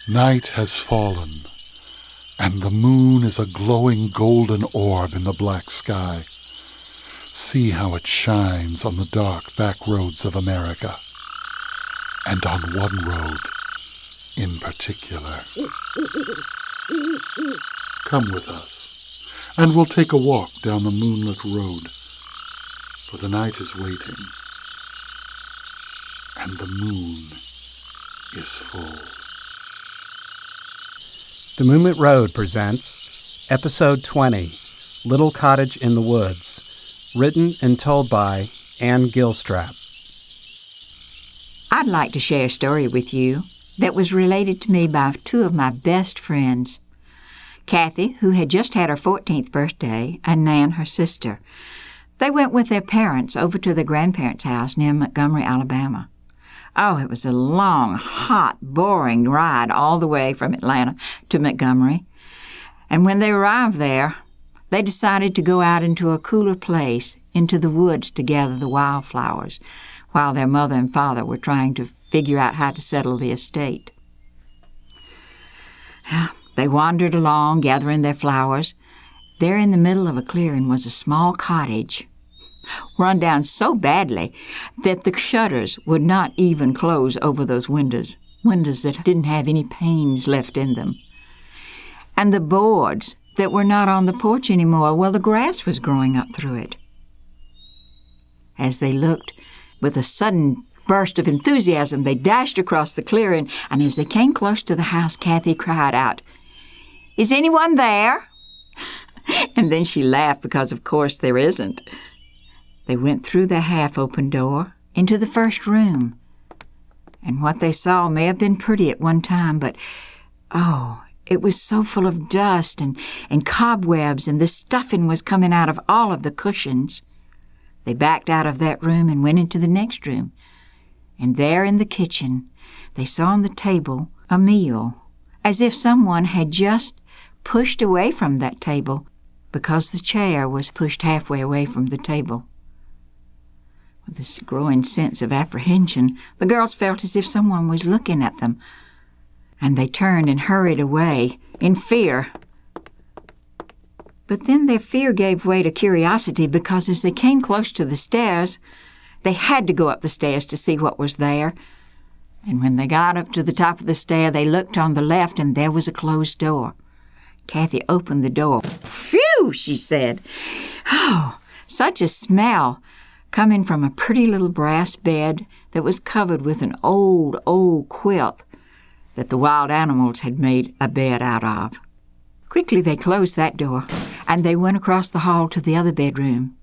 Night has fallen, and the moon is a glowing golden orb in the black sky. See how it shines on the dark back roads of America, and on one road in particular. Come with us, and we'll take a walk down the moonlit road, for the night is waiting, and the moon is full. The Moonlit Road presents Episode 20, Little Cottage in the Woods, written and told by Anne Gilstrap. I'd like to share a story with you that was related to me by two of my best friends, Kathy, who had just had her 14th birthday, and Nan, her sister. They went with their parents over to their grandparents' house near Montgomery, Alabama. Oh, it was a long, hot, boring ride all the way from Atlanta to Montgomery. And when they arrived there, they decided to go out into a cooler place, into the woods to gather the wildflowers, while their mother and father were trying to figure out how to settle the estate. They wandered along, gathering their flowers. There in the middle of a clearing was a small cottage, run down so badly that the shutters would not even close over those windows that didn't have any panes left in them. And the boards that were not on the porch anymore, well, the grass was growing up through it. As they looked, with a sudden burst of enthusiasm, they dashed across the clearing, and as they came close to the house, Kathy cried out, "Is anyone there?" And then she laughed because, of course, there isn't. They went through the half-open door into the first room. And what they saw may have been pretty at one time, but, oh, it was so full of dust and cobwebs, and the stuffing was coming out of all of the cushions. They backed out of that room and went into the next room. And there in the kitchen, they saw on the table a meal, as if someone had just pushed away from that table because the chair was pushed halfway away from the table. With this growing sense of apprehension, the girls felt as if someone was looking at them, and they turned and hurried away in fear. But then their fear gave way to curiosity, because as they came close to the stairs, they had to go up the stairs to see what was there. And when they got up to the top of the stair, they looked on the left, and there was a closed door. Kathy opened the door. "Phew," she said. "Oh, such a smell, coming from a pretty little brass bed that was covered with an old quilt that the wild animals had made a bed out of." Quickly they closed that door, and they went across the hall to the other bedroom.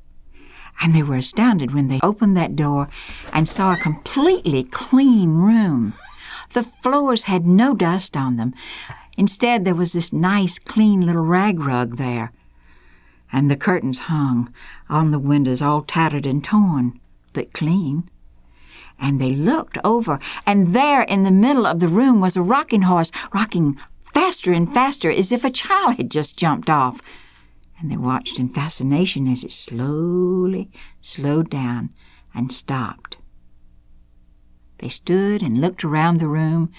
And they were astounded when they opened that door and saw a completely clean room. The floors had no dust on them. Instead, there was this nice, clean little rag rug there. And the curtains hung on the windows, all tattered and torn, but clean. And they looked over, and there in the middle of the room was a rocking horse, rocking faster and faster, as if a child had just jumped off. And they watched in fascination as it slowly slowed down and stopped. They stood and looked around the room,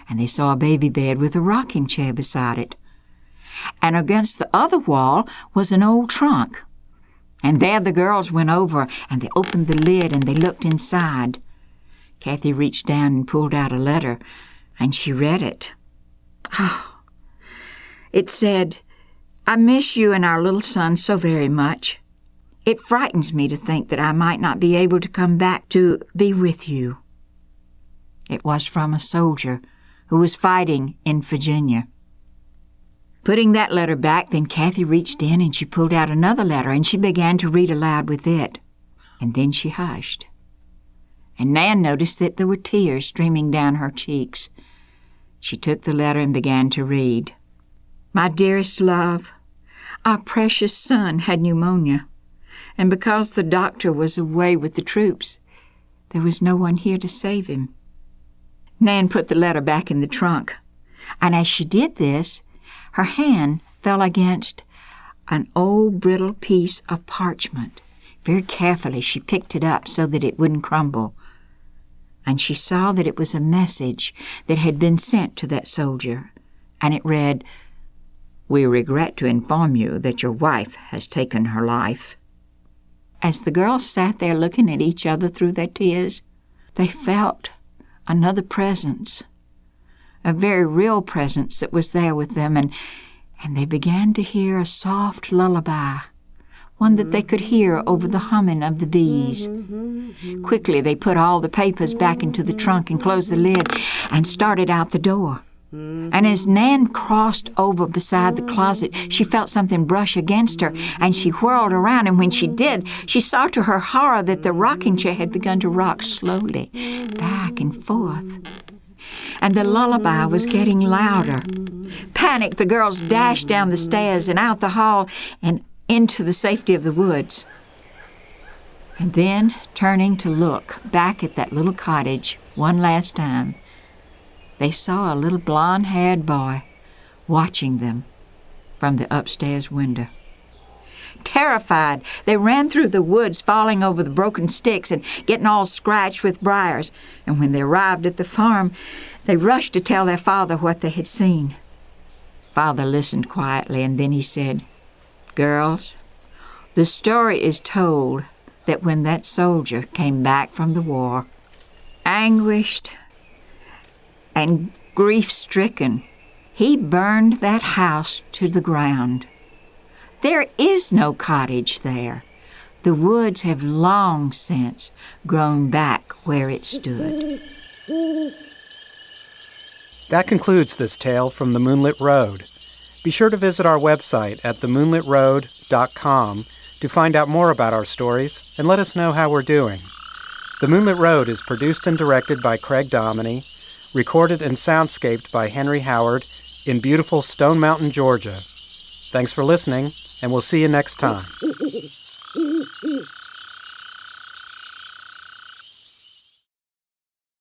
and they saw a baby bed with a rocking chair beside it. And against the other wall was an old trunk. And there the girls went over, and they opened the lid, and they looked inside. Kathy reached down and pulled out a letter, and she read it. Oh, it said, "I miss you and our little son so very much. It frightens me to think that I might not be able to come back to be with you." It was from a soldier who was fighting in Virginia. Putting that letter back, then Kathy reached in and she pulled out another letter, and she began to read aloud with it. And then she hushed. And Nan noticed that there were tears streaming down her cheeks. She took the letter and began to read. "My dearest love, our precious son had pneumonia, and because the doctor was away with the troops, there was no one here to save him." Nan put the letter back in the trunk, and as she did this, her hand fell against an old brittle piece of parchment. Very carefully she picked it up so that it wouldn't crumble. and she saw that it was a message that had been sent to that soldier, and it read, "We regret to inform you that your wife has taken her life." As the girls sat there looking at each other through their tears, they felt another presence, a very real presence that was there with them, and they began to hear a soft lullaby, one that they could hear over the humming of the bees. Quickly they put all the papers back into the trunk and closed the lid and started out the door. And as Nan crossed over beside the closet, she felt something brush against her, and she whirled around, and when she did, she saw to her horror that the rocking chair had begun to rock slowly back and forth. And the lullaby was getting louder. Panicked, the girls dashed down the stairs and out the hall and into the safety of the woods. And then, turning to look back at that little cottage one last time, they saw a little blonde-haired boy watching them from the upstairs window. Terrified, they ran through the woods, falling over the broken sticks and getting all scratched with briars. And when they arrived at the farm, they rushed to tell their father what they had seen. Father listened quietly, and then he said, "Girls, the story is told that when that soldier came back from the war, anguished and grief-stricken, he burned that house to the ground. There is no cottage there. The woods have long since grown back where it stood." That concludes this tale from the Moonlit Road. Be sure to visit our website at themoonlitroad.com to find out more about our stories and let us know how we're doing. The Moonlit Road is produced and directed by Craig Dominy, recorded and soundscaped by Henry Howard in beautiful Stone Mountain, Georgia. Thanks for listening, and we'll see you next time.